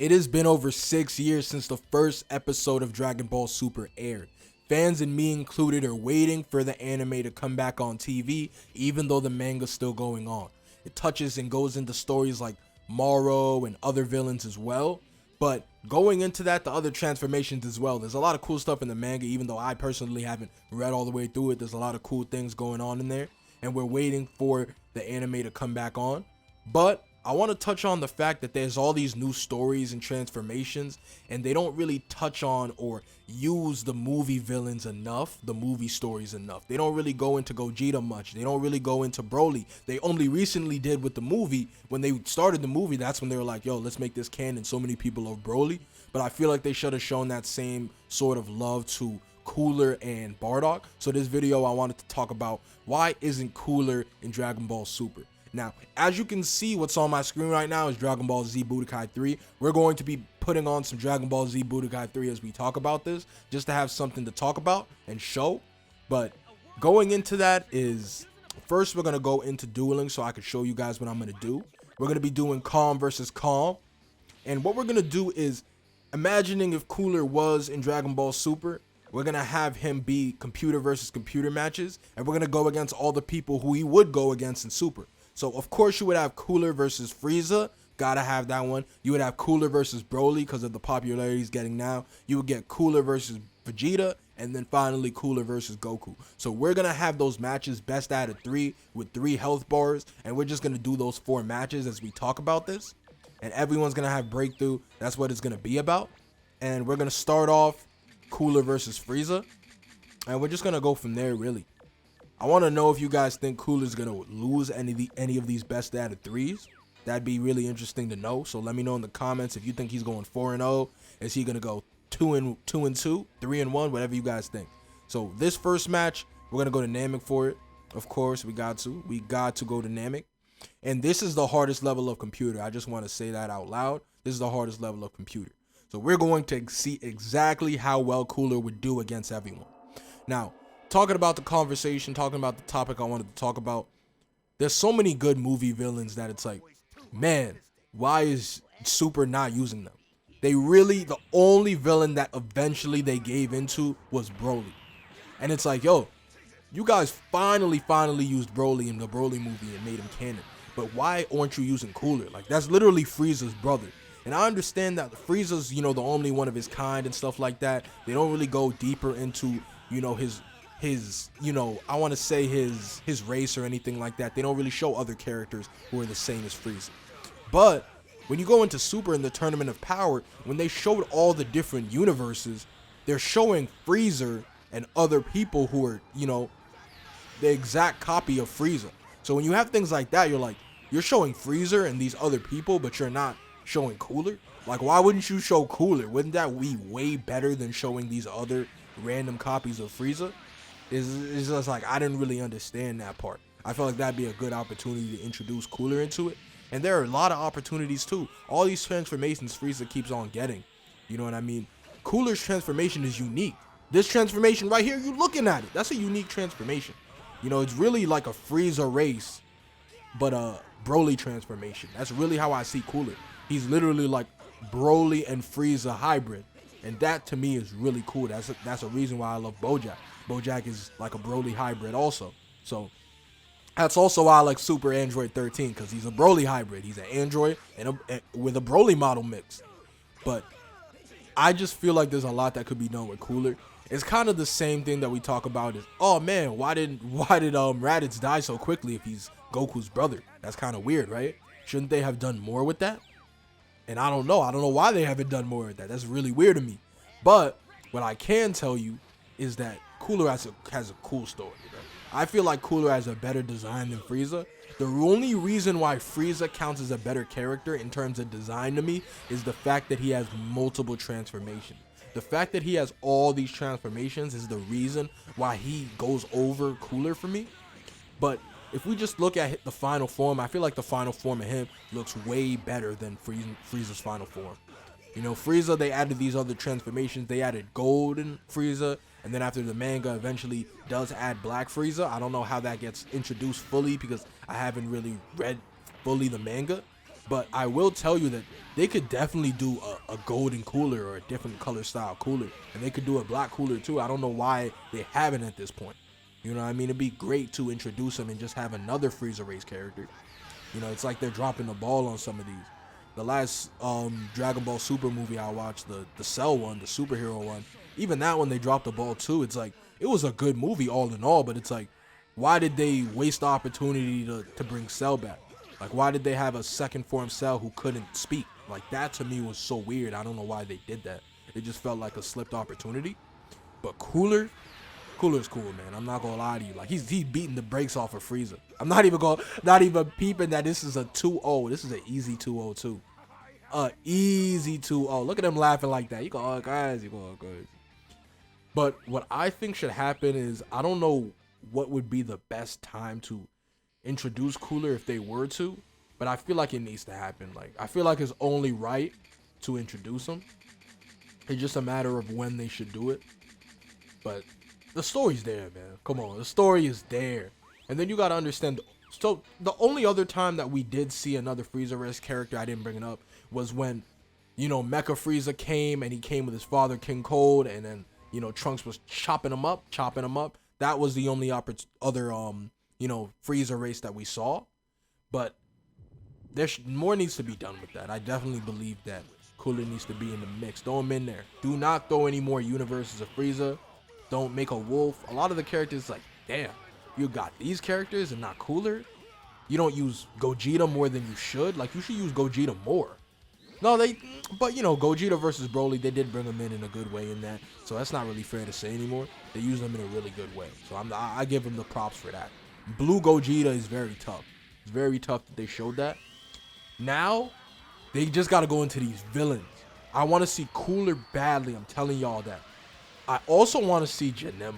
It has been over 6 years since the first episode of Dragon Ball Super aired. Fans and me included are waiting for the anime to come back on TV, even though the manga's still going on. It touches and goes into stories like Moro and other villains as well. But going into that, the other transformations as well. There's a lot of cool stuff in the manga, even though I personally haven't read all the way through it. There's a lot of cool things going on in there. And we're waiting for the anime to come back on. But I want to touch on the fact that there's all these new stories and transformations, and they don't really touch on or use the movie villains enough, the movie stories enough. They don't really go into Gogeta much. They don't really go into Broly. They only recently did with the movie. When they started the movie, that's when they were like, yo, let's make this canon. So many people love Broly. But I feel like they should have shown that same sort of love to Cooler and Bardock. So this video, I wanted to talk about why isn't Cooler in Dragon Ball Super. Now, as you can see, what's on my screen right now is Dragon Ball Z Budokai 3. We're going to be putting on some Dragon Ball Z Budokai 3 as we talk about this, just to have something to talk about and show. But going into that is, first we're going to go into dueling so I can show you guys what I'm going to do. We're going to be doing Calm versus Calm. And what we're going to do is, imagining if Cooler was in Dragon Ball Super, we're going to have him be computer versus computer matches. And we're going to go against all the people who he would go against in Super. So, of course, you would have Cooler versus Frieza. Gotta have that one. You would have Cooler versus Broly because of the popularity he's getting now. You would get Cooler versus Vegeta. And then finally, Cooler versus Goku. So, we're going to have those matches best out of 3 with 3 health bars. And we're just going to do those 4 matches as we talk about this. And everyone's going to have breakthrough. That's what it's going to be about. And we're going to start off Cooler versus Frieza. And we're just going to go from there, really. I want to know if you guys think Cooler's going to lose any of these best out of 3s. That'd be really interesting to know. So let me know in the comments if you think he's going 4-0. Is he going to go 2-2, 3-1, whatever you guys think. So this first match, we're going to go to Namek for it. Of course, we got to. We got to go to Namek. And this is the hardest level of computer. I just want to say that out loud. This is the hardest level of computer. So we're going to see exactly how well Cooler would do against everyone. Now, talking about the conversation, talking about the topic I wanted to talk about, there's so many good movie villains that it's like, man, why is Super not using them? The only villain that eventually they gave into was Broly. And it's like, yo, you guys finally used Broly in the Broly movie and made him canon. But why aren't you using Cooler? Like, that's literally Frieza's brother. And I understand that Frieza's, the only one of his kind and stuff like that. They don't really go deeper into, his I want to say his race or anything like that. They don't really show other characters who are the same as Frieza. But when you go into Super in the Tournament of Power, when they showed all the different universes, they're showing Frieza and other people who are, the exact copy of Frieza. So when you have things like that, you're showing Frieza and these other people, but you're not showing Cooler. Like, why wouldn't you show Cooler? Wouldn't that be way better than showing these other random copies of Frieza? It's just like, I didn't really understand that part. I felt like that'd be a good opportunity to introduce Cooler into it. And there are a lot of opportunities too. All these transformations Frieza keeps on getting. You know what I mean? Cooler's transformation is unique. This transformation right here, you looking at it. That's a unique transformation. It's really like a Frieza race, but a Broly transformation. That's really how I see Cooler. He's literally like Broly and Frieza hybrid. And that to me is really cool. That's a reason why I love Bojack. Bojack is like a Broly hybrid also. So that's also why I like Super Android 13, because he's a Broly hybrid. He's an android with a Broly model mix. But I just feel like there's a lot that could be done with Cooler. It's kind of the same thing that we talk about is, oh man, why did Raditz die so quickly if he's Goku's brother? That's kind of weird, right? Shouldn't they have done more with that? And I don't know why they haven't done more with that. That's really weird to me. But what I can tell you is that Cooler has a cool story. Right? I feel like Cooler has a better design than Frieza. The only reason why Frieza counts as a better character in terms of design to me is the fact that he has multiple transformations. The fact that he has all these transformations is the reason why he goes over Cooler for me. But if we just look at the final form, I feel like the final form of him looks way better than Frieza's final form. Frieza, they added these other transformations. They added Golden Frieza, and then after the manga eventually does add Black Frieza. I don't know how that gets introduced fully because I haven't really read fully the manga. But I will tell you that they could definitely do a golden cooler or a different color style cooler. And they could do a black cooler too. I don't know why they haven't at this point. You know what I mean? It'd be great to introduce them and just have another Frieza race character. You know, it's like they're dropping the ball on some of these. The last Dragon Ball Super movie I watched, the Cell one, the superhero one, even that one they dropped the ball too. It's like, it was a good movie all in all, but it's like, why did they waste the opportunity to bring Cell back? Like, why did they have a second form Cell who couldn't speak? Like, that to me was so weird. I don't know why they did that. It just felt like a slipped opportunity. But Cooler's cool, man. I'm not gonna lie to you. Like, he's beating the brakes off of Frieza. I'm not even peeping that this is a 2-0. This is an easy 2-0 too. Easy 2-0. Look at them laughing like that. You go, oh guys, you go, oh guys. But what I think should happen is, I don't know what would be the best time to introduce Cooler if they were to, but I feel like it needs to happen. Like, I feel like it's only right to introduce him. It's just a matter of when they should do it. But the story's there, man. Come on, the story is there. And then you gotta understand, so the only other time that we did see another Frieza-esque character, I didn't bring it up, was when, you know, Mecha Frieza came, and he came with his father, King Cold, and then, you know, Trunks was chopping him up. That was the only other, you know, Frieza race that we saw. But more needs to be done with that. I definitely believe that Cooler needs to be in the mix. Throw him in there. Do not throw any more universes of Frieza. Don't make a wolf. A lot of the characters, like, damn, you got these characters and not Cooler. You don't use Gogeta more than you should. Like, you should use Gogeta more. No, but you know, Gogeta versus Broly, they did bring him in a good way in that. So that's not really fair to say anymore. They use him in a really good way. So I give him the props for that. Blue Gogeta is very tough. It's very tough that they showed that. Now, they just got to go into these villains. I want to see Cooler badly. I'm telling y'all that. I also want to see Janemba.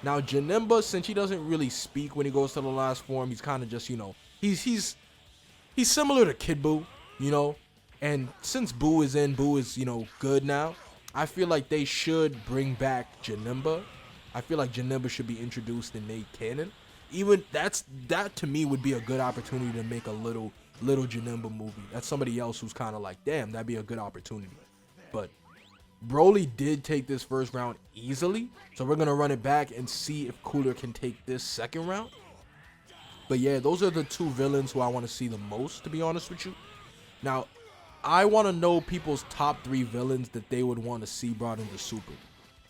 Now, Janemba, since he doesn't really speak when he goes to the last form, he's kind of just, you know, he's similar to Kid Buu, you know. And since Buu is, you know, good now, I feel like they should bring back Janemba. I feel like Janemba should be introduced and made canon. Even that to me would be a good opportunity to make a little Janemba movie. That's somebody else who's kind of like, damn, that'd be a good opportunity. But Broly did take this first round easily, so we're gonna run it back and see if Cooler can take this second round. But yeah, those are the two villains who I want to see the most, to be honest with you. Now, I want to know people's top 3 villains that they would want to see brought into Super.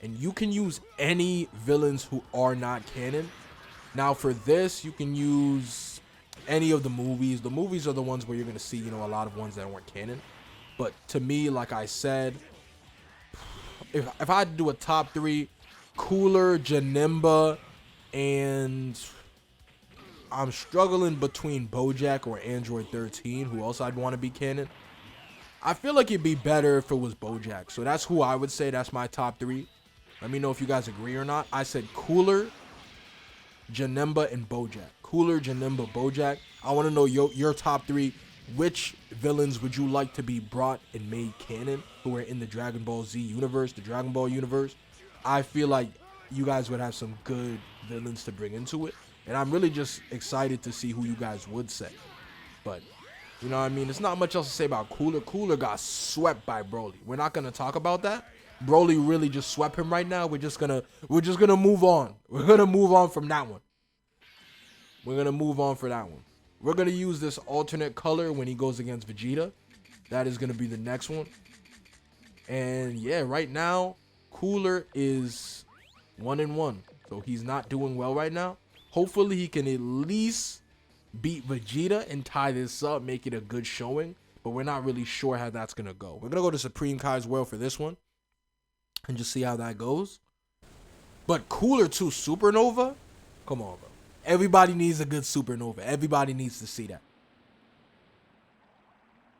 And you can use any villains who are not canon. Now, for this, you can use any of the movies. The movies are the ones where you're going to see, you know, a lot of ones that weren't canon. But to me, like I said, if I had to do a top 3, Cooler, Janemba, and I'm struggling between Bojack or Android 13, who else I'd want to be canon. I feel like it'd be better if it was Bojack. So that's who I would say. That's my top 3. Let me know if you guys agree or not. I said Cooler, Janemba, and Bojack. Cooler, Janemba, Bojack. I want to know your top 3. Which villains would you like to be brought and made canon who are in the Dragon Ball Z universe, the Dragon Ball universe? I feel like you guys would have some good villains to bring into it. And I'm really just excited to see who you guys would say. But you know what I mean? There's not much else to say about Cooler. Cooler got swept by Broly. We're not gonna talk about that. Broly really just swept him right now. We're just gonna move on. We're gonna move on from that one. We're gonna move on for that one. We're gonna use this alternate color when he goes against Vegeta. That is gonna be the next one. And yeah, right now, Cooler is 1-1. So he's not doing well right now. Hopefully he can at least beat Vegeta and tie this up, make it a good showing, but we're not really sure how that's gonna go. We're gonna go to Supreme Kai's World for this one and just see how that goes. But Cooler 2 Supernova, come on, bro. Everybody needs a good Supernova. Everybody needs to see that.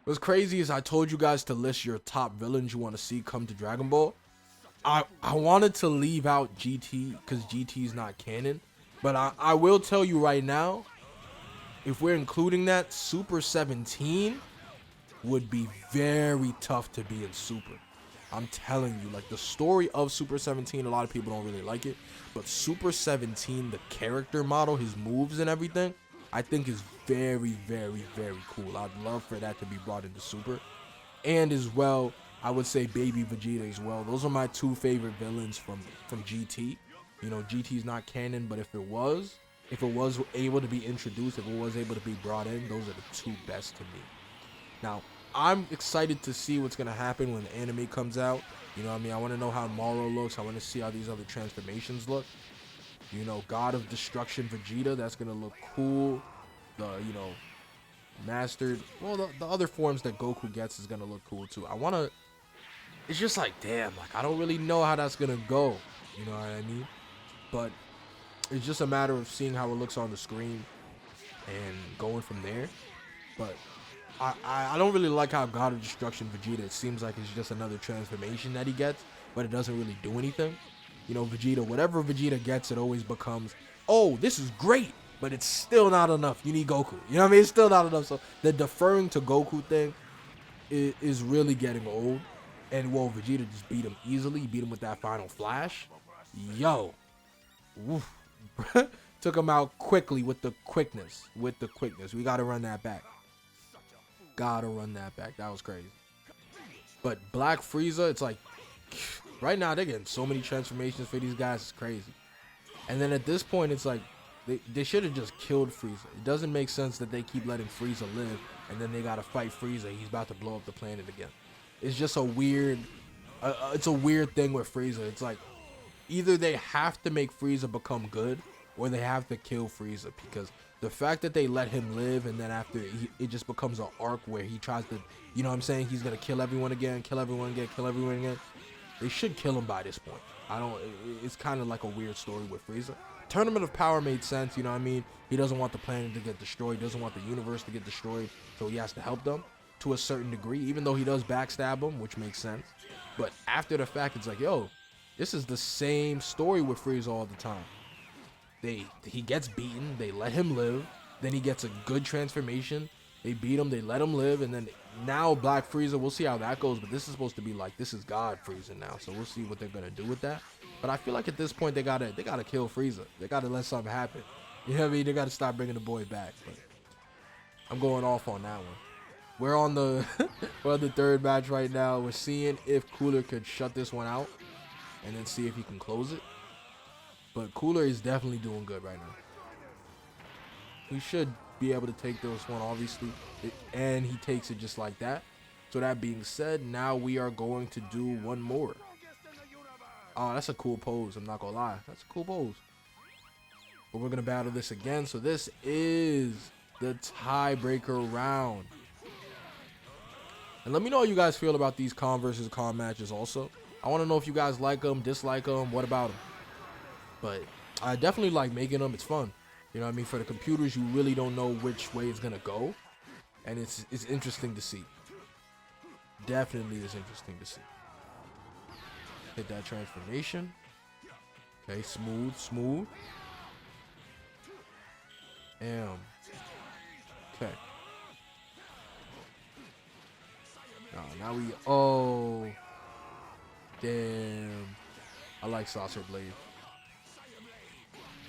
What's crazy is I told you guys to list your top villains you want to see come to Dragon Ball. I wanted to leave out GT because GT is not canon, but I will tell you right now, if we're including that, Super 17 would be very tough to be in Super. I'm telling you, like, the story of Super 17, a lot of people don't really like it, but Super 17, the character model, his moves and everything, I think is very, very, very cool. I'd love for that to be brought into Super. And as well, I would say Baby Vegeta as well. Those are my two favorite villains from GT. You know, GT's not canon, but if it was able to be introduced, if it was able to be brought in, those are the two best to me. Now, I'm excited to see what's going to happen when the anime comes out. You know what I mean? I want to know how Moro looks. I want to see how these other transformations look. You know, God of Destruction Vegeta, that's going to look cool. The, you know, Mastered, well, the other forms that Goku gets is going to look cool too. It's just like, damn, like, I don't really know how that's going to go. You know what I mean? But it's just a matter of seeing how it looks on the screen and going from there. But I don't really like how God of Destruction Vegeta, it seems like it's just another transformation that he gets, but it doesn't really do anything. You know, Vegeta, whatever Vegeta gets, it always becomes, oh, this is great, but it's still not enough. You need Goku. You know what I mean? It's still not enough. So the deferring to Goku thing is really getting old. And, well, Vegeta just beat him easily. He beat him with that final flash. Yo. Woof. Took him out quickly with the quickness. We got to run that back. That was crazy. But Black Frieza, it's like, right now they're getting so many transformations for these guys. It's crazy. And then at this point, it's like, they should have just killed Frieza. It doesn't make sense that they keep letting Frieza live, and then they got to fight Frieza. He's about to blow up the planet again. It's just a weird, it's a weird thing with Frieza. It's like, either they have to make Frieza become good, or they have to kill Frieza, because the fact that they let him live, and then after it just becomes an arc where he tries to, you know what I'm saying, he's gonna kill everyone again. They should kill him by this point. It's kind of like a weird story with Frieza. Tournament of Power made sense, you know what I mean? He doesn't want the planet to get destroyed, he doesn't want the universe to get destroyed, so he has to help them to a certain degree, even though he does backstab them, which makes sense. But after the fact, it's like, yo, this is the same story with Frieza all the time. He gets beaten, they let him live, then he gets a good transformation, they beat him, they let him live, and then now Black Frieza, we'll see how that goes, but this is supposed to be like, this is God Frieza now, so we'll see what they're gonna do with that. But I feel like at this point they gotta kill Frieza. They gotta let something happen. You know what I mean? They gotta stop bringing the boy back. But I'm going off on that one. We're on the third match right now. We're seeing if Cooler could shut this one out, and then see if he can close it. But Cooler is definitely doing good right now. He should be able to take this one, obviously, and he takes it just like that. So that being said, now we are going to do one more. Oh, that's a cool pose, I'm not gonna lie. That's a cool pose. But we're gonna battle this again. So this is the tiebreaker round. And let me know how you guys feel about these Con versus Con matches also. I want to know if you guys like them, dislike them, what about them. But I definitely like making them. It's fun. You know what I mean? For the computers, you really don't know which way it's going to go. And it's interesting to see. Definitely is interesting to see. Hit that transformation. Okay, smooth. Damn. Okay. Now we, oh. Damn. I like Saucer Blade.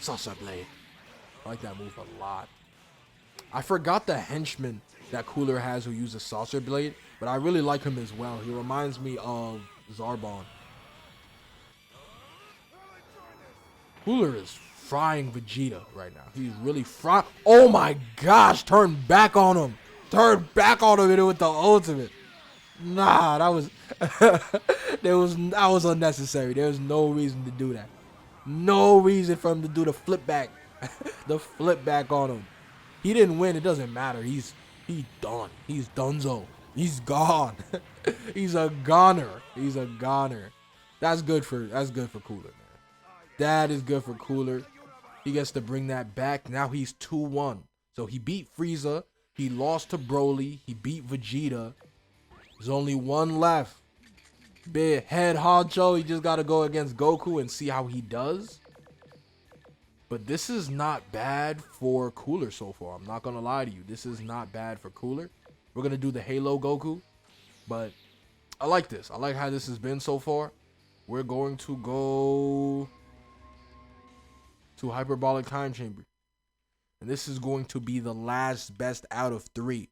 I like that move a lot. I forgot the henchman that Cooler has who uses Saucer Blade, but I really like him as well. He reminds me of Zarbon. Cooler is frying Vegeta right now. He's really frying. Oh my gosh, turn back on him. With the ultimate. Nah, that was that was unnecessary. There was no reason to do that. No reason for him to do the flip back. The flip back on him. He didn't win. It doesn't matter. He's done. He's donezo. He's gone. He's a goner. That's good for Cooler, man. That is good for Cooler. He gets to bring that back. Now he's 2-1. So he beat Frieza. He lost to Broly. He beat Vegeta. There's only one left. Big head honcho. He just got to go against Goku and see how he does. But this is not bad for Cooler so far. I'm not going to lie to you. This is not bad for Cooler. We're going to do the Halo Goku. But I like this. I like how this has been so far. We're going to go to Hyperbolic Time Chamber. And this is going to be the last best out of 3.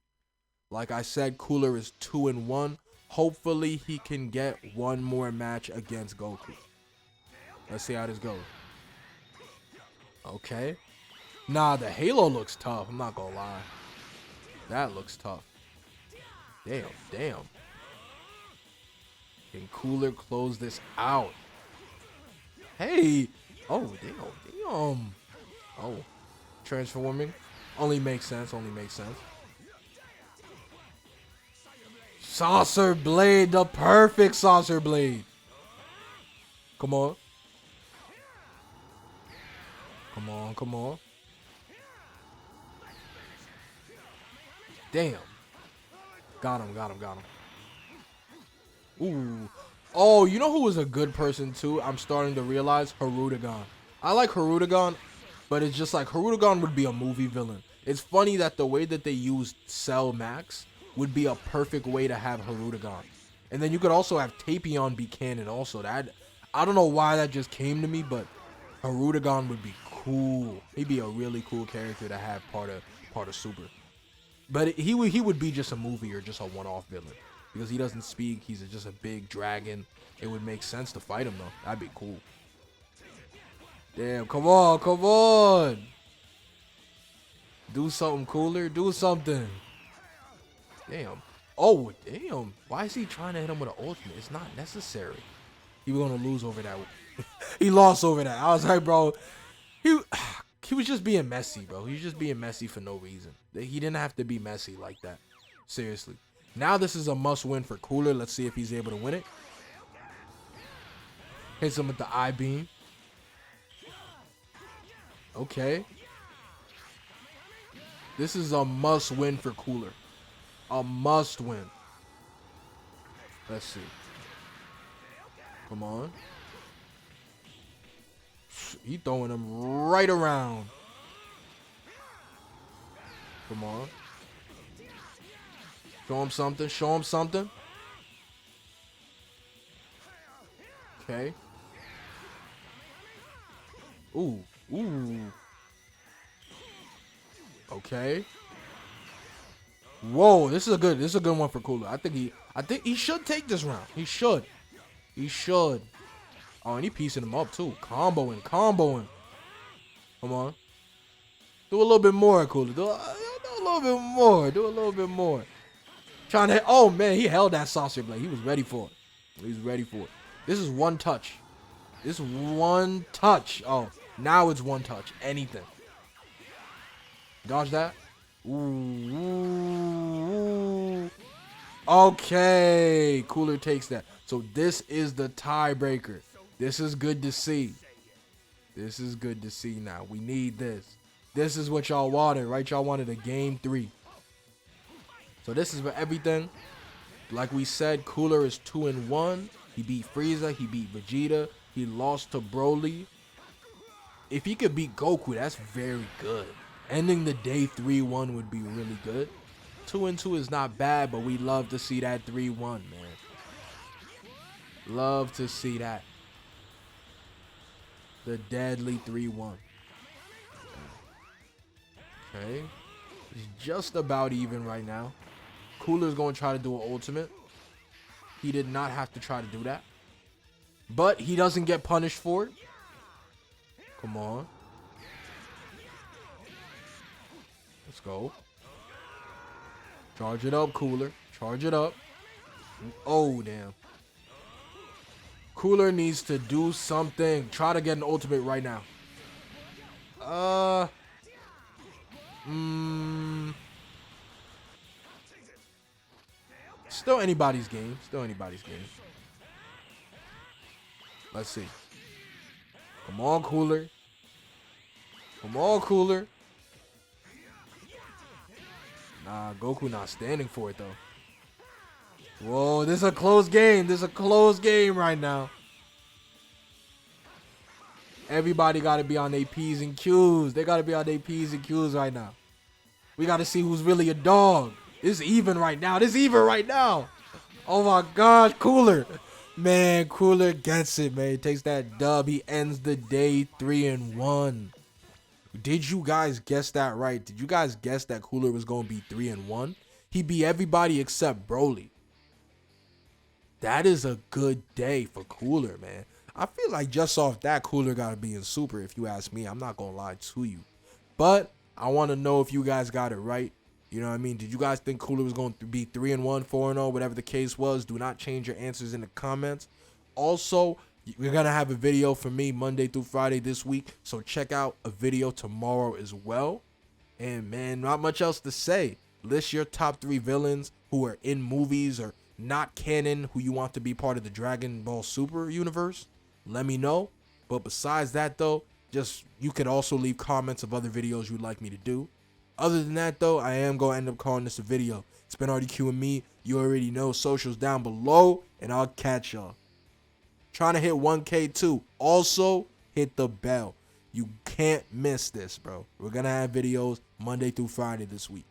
Like I said, Cooler is 2-1. Hopefully he can get one more match against Goku. Let's see how this goes. Okay. Nah, the Halo looks tough. I'm not gonna lie. That looks tough. Damn. Can Cooler close this out? Hey. Oh, damn. Oh. Transforming. Only makes sense. Saucer Blade. The perfect Saucer Blade. Come on. Damn. Got him. Ooh. Oh, you know who was a good person too? I'm starting to realize Harudagon. I like Harudagon, but it's just like Harudagon would be a movie villain. It's funny that the way that they used Cell Max would be a perfect way to have Harudagon. And then you could also have Tapion be canon also. That, I don't know why that just came to me, but Harudagon would be cool. He'd be a really cool character to have part of Super. But he would be just a movie or just a one-off villain. Because he doesn't speak, he's just a big dragon. It would make sense to fight him though. That'd be cool. Damn, come on. Do something, Cooler. Do something. Damn. Oh, damn. Why is he trying to hit him with an ultimate? It's not necessary. He was going to lose over that. He lost over that. I was like, bro, he was just being messy, bro. He was just being messy for no reason. He didn't have to be messy like that. Seriously. Now this is a must-win for Cooler. Let's see if he's able to win it. Hits him with the I-beam. Okay. This is a must-win for Cooler. A must-win. Let's see. Come on. He throwing him right around. Come on. Show him something. Okay. Ooh. Okay. Whoa, this is a good one for Cooler. I think he should take this round. He should. Oh, and he piecing him up too. Comboing. Come on. Do a little bit more, Cooler. Do a little bit more. Trying to hit. Oh man, he held that Saucer Blade. He was ready for it. This is one touch. Oh, now it's one touch. Anything. Dodge that. Ooh. Okay. Cooler takes that. So this is the tiebreaker. This is good to see. Now. We need this. This is what y'all wanted, right? Y'all wanted a game 3. So this is for everything. Like we said, Cooler is 2-1. He beat Frieza. He beat Vegeta. He lost to Broly. If he could beat Goku, that's very good. Ending the day 3-1 would be really good. 2-2 is not bad, but we love to see that 3-1, man. Love to see that. The deadly 3-1. Okay. It's just about even right now. Cooler's going to try to do an ultimate. He did not have to try to do that. But he doesn't get punished for it. Come on. Let's go. Charge it up, Cooler. Charge it up. Oh, damn. Cooler needs to do something. Try to get an ultimate right now. Still anybody's game. Let's see. Come on, Cooler. Nah, Goku not standing for it, though. Whoa, this is a close game. Right now. Everybody got to be on their P's and Q's. They got to be on their P's and Q's right now. We got to see who's really a dog. This is even right now. Oh, my gosh. Cooler. Man, Cooler gets it, man. He takes that dub. He ends the day 3-1. Did you guys guess that right? Did you guys guess that Cooler was going to be 3-1? He beat everybody except Broly. That is a good day for Cooler, man. I feel like just off that, Cooler got to be in Super, if you ask me. I'm not going to lie to you. But I want to know if you guys got it right. You know what I mean? Did you guys think Cooler was going to be 3-1, 4-0, whatever the case was? Do not change your answers in the comments. Also, we're going to have a video for me Monday through Friday this week. So check out a video tomorrow as well. And man, not much else to say. List your top 3 villains who are in movies or not canon, who you want to be part of the Dragon Ball Super universe. Let me know. But besides that though, just you could also leave comments of other videos you'd like me to do. Other than that though, I am going to end up calling this a video. It's been already QME. You already know, socials down below, and I'll catch y'all. Trying to hit 1K too. Also, hit the bell. You can't miss this, bro. We're going to have videos Monday through Friday this week.